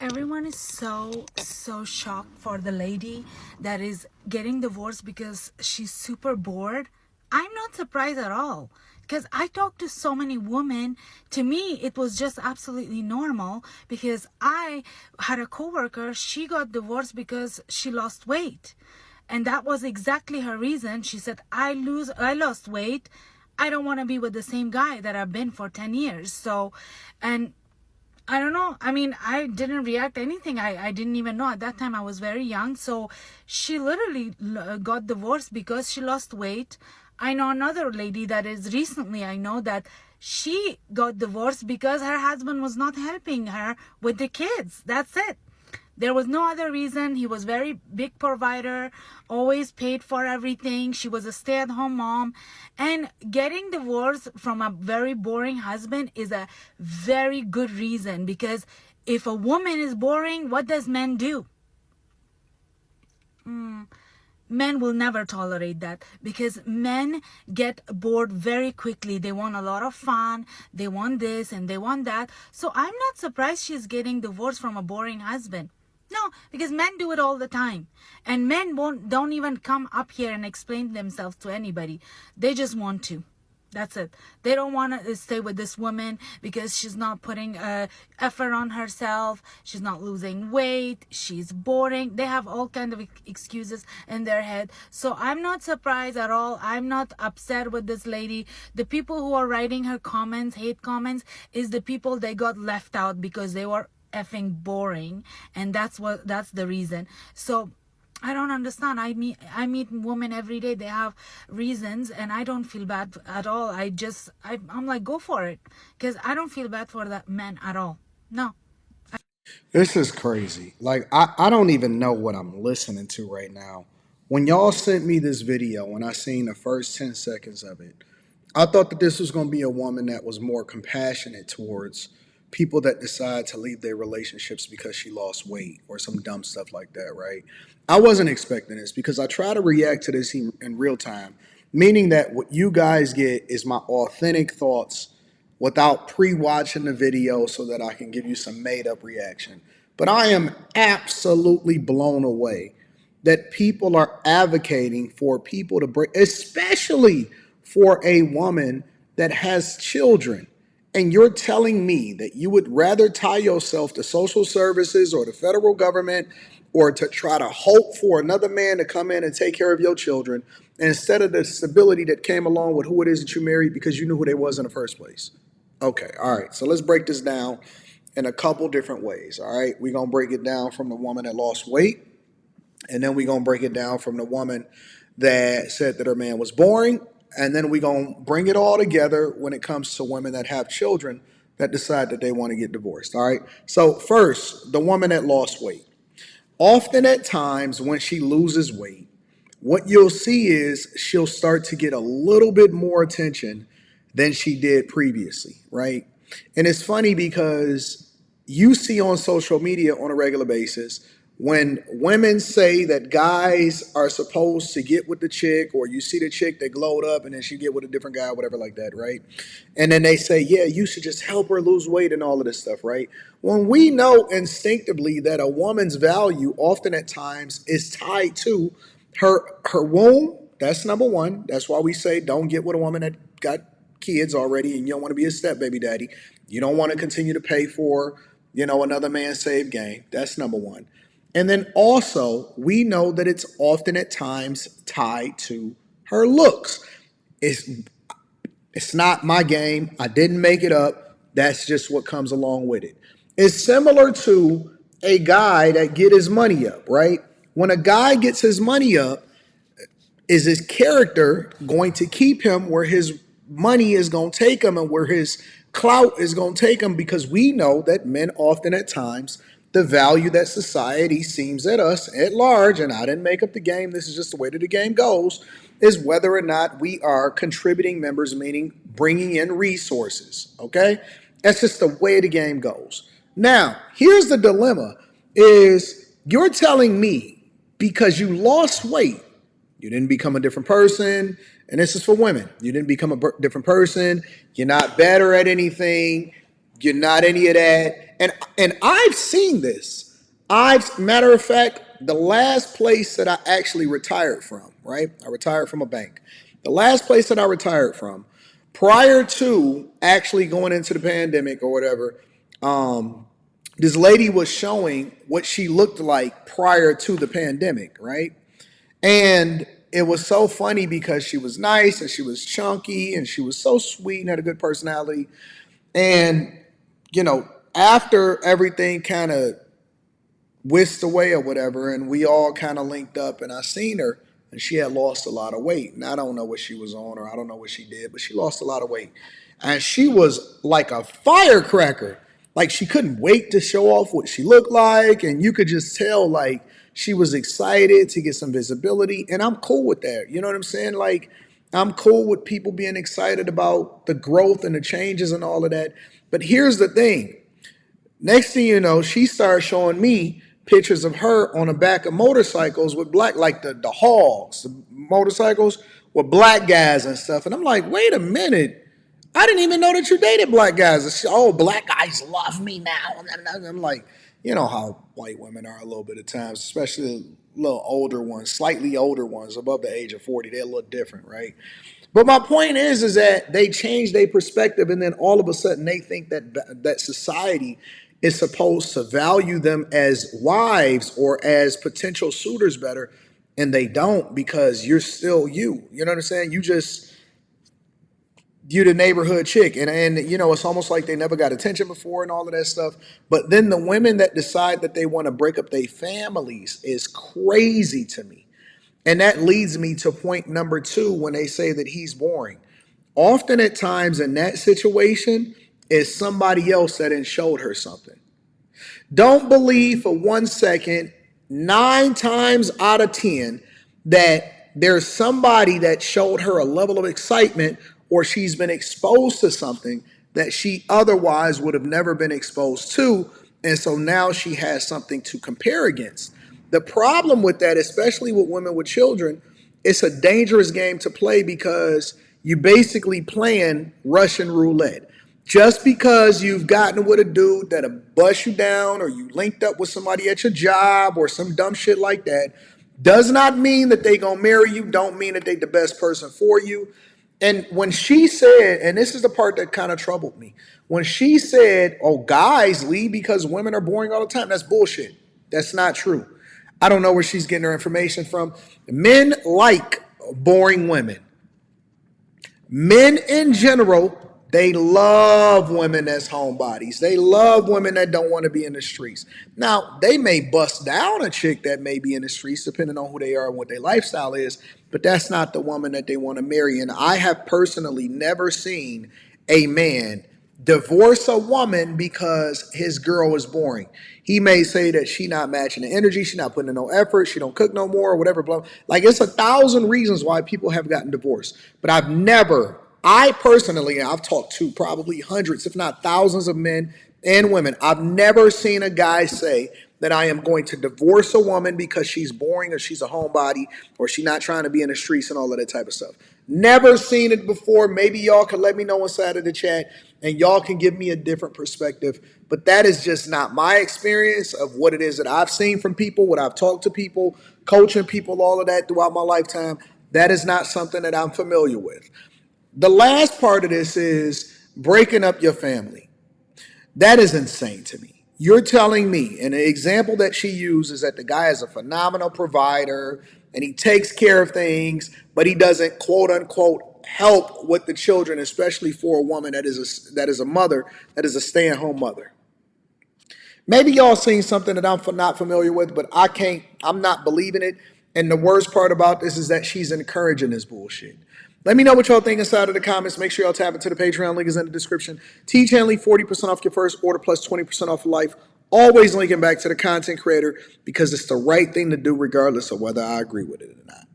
Everyone is so shocked for the lady that is getting divorced because she's super bored. I'm not surprised at all because I talked to so many women. To me, it was just absolutely normal because I had a coworker, she got divorced because she lost weight. And that was exactly her reason. She said, I lost weight. I don't want to be with the same guy that I've been for 10 years. So, and I don't know. I mean, I didn't react anything. I didn't even know. At that time, I was very young. So she literally got divorced because she lost weight. I know another lady that is recently, I know that she got divorced because her husband was not helping her with the kids. That's it. There was no other reason. He was very big provider, always paid for everything. She was a stay-at-home mom. And getting divorced from a very boring husband is a very good reason, because if a woman is boring, what does men do? Men will never tolerate that, because men get bored very quickly. They want a lot of fun, they want this and they want that. So I'm not surprised she's getting divorced from a boring husband. No, because men do it all the time. And men don't even come up here and explain themselves to anybody. They just want to. That's it. They don't want to stay with this woman because she's not putting effort on herself. She's not losing weight. She's boring. They have all kind of excuses in their head. So I'm not surprised at all. I'm not upset with this lady. The people who are writing her comments, hate comments, is the people they got left out because they were effing boring, and that's the reason. So I don't understand. I meet women every day. They have reasons, and I don't feel bad at all. I'm like, go for it, because I don't feel bad for that man at all. No. This is crazy. Like, I don't even know what I'm listening to right now. When y'all sent me this video and I seen the first 10 seconds of it, I thought that this was going to be a woman that was more compassionate towards people that decide to leave their relationships because she lost weight or some dumb stuff like that, right? I wasn't expecting this because I try to react to this in real time, meaning that what you guys get is my authentic thoughts without pre-watching the video so that I can give you some made-up reaction. But I am absolutely blown away that people are advocating for people to break, especially for a woman that has children. And you're telling me that you would rather tie yourself to social services or the federal government or to try to hope for another man to come in and take care of your children instead of the stability that came along with who it is that you married because you knew who they was in the first place. Okay, all right. So let's break this down in a couple different ways. All right, we're gonna break it down from the woman that lost weight, and then we're gonna break it down from the woman that said that her man was boring, and then we're gonna bring it all together when it comes to women that have children that decide that they want to get divorced. All right. So first, the woman that lost weight. Often at times when she loses weight, what you'll see is she'll start to get a little bit more attention than she did previously, right? And it's funny because you see on social media on a regular basis when women say that guys are supposed to get with the chick, or you see the chick that glowed up and then she get with a different guy, whatever like that, right? And then they say, yeah, you should just help her lose weight and all of this stuff, right? When we know instinctively that a woman's value often at times is tied to her womb. That's number one. That's why we say don't get with a woman that got kids already and you don't want to be a step baby daddy. You don't want to continue to pay for, another man's saved game. That's number one. And then also, we know that it's often at times tied to her looks. It's it's not my game. I didn't make it up. That's just what comes along with it. It's similar to a guy that get his money up, right? When a guy gets his money up, is his character going to keep him where his money is going to take him and where his clout is going to take him? Because we know that men often at times, the value that society seems at us at large, and I didn't make up the game, this is just the way that the game goes, is whether or not we are contributing members, meaning bringing in resources, okay? That's just the way the game goes. Now, here's the dilemma is you're telling me because you lost weight, you didn't become a different person. And this is for women. You didn't become a different person. You're not better at anything. You're not any of that. And I've seen this. Matter of fact, the last place that I actually retired from, right? I retired from a bank. The last place that I retired from, prior to actually going into the pandemic or whatever, um, this lady was showing what she looked like prior to the pandemic, right? And it was so funny because she was nice and she was chunky and she was so sweet and had a good personality. And, after everything kind of whisked away or whatever, and we all kind of linked up, and I seen her, and she had lost a lot of weight. And I don't know what she was on or I don't know what she did, but she lost a lot of weight. And she was like a firecracker. Like she couldn't wait to show off what she looked like. And you could just tell, like, she was excited to get some visibility. And I'm cool with that. You know what I'm saying? Like, I'm cool with people being excited about the growth and the changes and all of that. But here's the thing. Next thing you know, she started showing me pictures of her on the back of motorcycles with black, like the hogs, the motorcycles with black guys and stuff. And I'm like, wait a minute. I didn't even know that you dated black guys. Oh, black guys love me now. I'm like, you know how white women are a little bit of times, especially a little older ones, slightly older ones above the age of 40. They're a little different, right? But my point is that they change their perspective, and then all of a sudden they think that society is supposed to value them as wives or as potential suitors better, and they don't, because you're still you. You know what I'm saying? You the neighborhood chick, and it's almost like they never got attention before and all of that stuff. But then the women that decide that they want to break up their families is crazy to me. And that leads me to point number two when they say that he's boring. Often at times in that situation is somebody else that showed her something. Don't believe for 1 second, 9 times out of 10, that there's somebody that showed her a level of excitement or she's been exposed to something that she otherwise would have never been exposed to. And so now she has something to compare against. The problem with that, especially with women with children, it's a dangerous game to play because you basically playing Russian roulette. Just because you've gotten with a dude that'll bust you down or you linked up with somebody at your job or some dumb shit like that does not mean that they gonna marry you, don't mean that they the best person for you. And when she said, and this is the part that kind of troubled me, when she said, oh, guys leave because women are boring all the time, that's bullshit. That's not true. I don't know where she's getting her information from. Men like boring women. Men in general, they love women that's homebodies. They love women that don't want to be in the streets. Now, they may bust down a chick that may be in the streets, depending on who they are and what their lifestyle is, but that's not the woman that they want to marry. And I have personally never seen a man divorce a woman because his girl is boring. He may say that she not matching the energy, she not putting in no effort, she don't cook no more, or whatever. Blah. Like, it's 1,000 reasons why people have gotten divorced. But I personally, I've talked to probably hundreds, if not thousands of men and women. I've never seen a guy say that I am going to divorce a woman because she's boring or she's a homebody or she's not trying to be in the streets and all of that type of stuff. Never seen it before. Maybe y'all can let me know inside of the chat and y'all can give me a different perspective. But that is just not my experience of what it is that I've seen from people, what I've talked to people, coaching people, all of that throughout my lifetime. That is not something that I'm familiar with. The last part of this is breaking up your family. That is insane to me. You're telling me, and the example that she used is that the guy is a phenomenal provider and he takes care of things, but he doesn't, quote unquote, help with the children, especially for a woman that is a mother, that is a stay-at-home mother. Maybe y'all seen something that I'm not familiar with, but I'm not believing it. And the worst part about this is that she's encouraging this bullshit. Let me know what y'all think inside of the comments. Make sure y'all tap into the Patreon. Link is in the description. Teach Hanley, 40% off your first order plus 20% off life. Always linking back to the content creator because it's the right thing to do regardless of whether I agree with it or not.